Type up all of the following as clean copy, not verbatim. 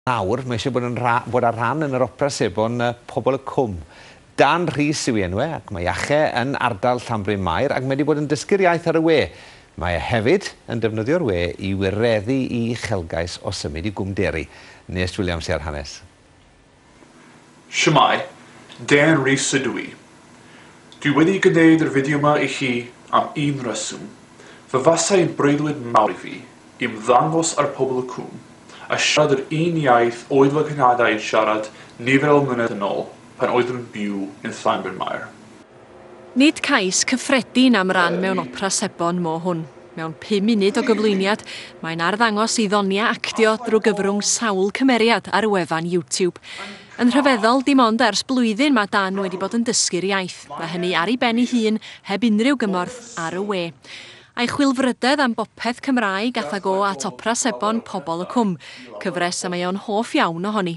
Nawr, mae eisiau bod ar rhan yn yr opera sebon Pobol y Cwm. Dan Rhys yw enw ac mae Iachau yn ardal Llanbryn Mair ac mae wedi bod yn dysgu'r iaith ar y we. Mae hefyd yn defnyddio'r we i wireddu I uchelgais o symud I gwmderi. Nes Williams i'r hanes. Shwmai, Dan Rhys ydw I. Dwi wedi gwneud yr fideo yma I chi am un reswm. Fy fasai'n breuddwyd mawr I fi, I ymddangos ar Pobol y Cwm, a siarad yr un iaith oedd fy cynadau'n siarad nifer o mlynedd yn ôl pan oeddwn yn byw yn Llanbryn Mair. Nid cais cyffredin am ran mewn opera sebon mo hwn. Mewn 5 munud o gyflwyniad, mae'n arddangos I ddonia actio drwy gyfrwng sawl cymeriad ar wefan YouTube. Yn rhyfeddol, dim ond ers blwyddyn mae Dan wedi bod yn dysgu'r iaith, a hynny ar ei ben ei hun heb unrhyw gymorth ar y we. A'i chwilfrydedd am bopeth Cymraeg gathag o at opera sebon Pobol y Cwm, cyfres y mae o'n hoff iawn ohoni.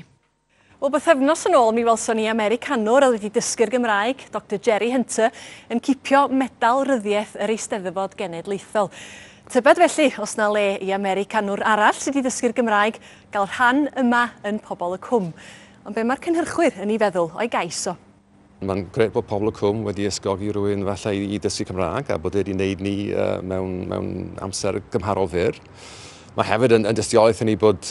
Wel, bythefnos yn ôl mi welson ni Americanwr oedd wedi dysgu'r Gymraeg, Dr Jerry Hunter, yn cipio medal ryddiaeth yr Eisteddfod Genedlaethol. Tybed felly, os na le I Americanwr arall sydd wedi dysgu'r Gymraeg gael rhan yma yn Pobol y Cwm. Ond be mae'r cynhyrchwyr yn ei feddwl o'i gais o? Mae'n grêt bod Pobol y Cwm wedi ysgogi rhywun falle I dysgu Cymraeg a bod wedi wneud ni mewn amser gymharol fyr. Mae hefyd yn dystiolaeth i ni bod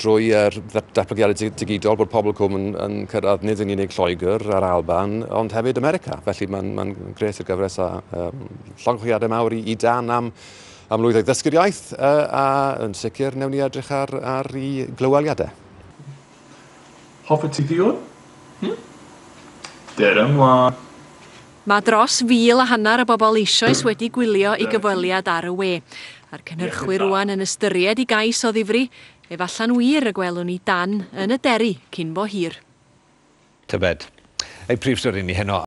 drwy'r datblygiadau digidol bod Pobol y Cwm yn cyrraedd nid yn unig Lloegr a'r Alban, ond hefyd America. Felly mae'n grêt i'r gyfres a llongyflliadau mawr I Dan am lwyddo I ddysgu'r iaith a yn sicr newn ni edrych ar ei glyweliadau. Hoffet ti ddiod? Der ymlaen. Mae dros 1,500 o bobl eisoes wedi gwylio I gyfweliad ar y we. A'r cynhyrchwyr rwan yn ystyried I gais o ddifri, efallan wir y gwelwn ni Dan yn y deri cyn bo hir. Tybed, ei prif stori ni heno.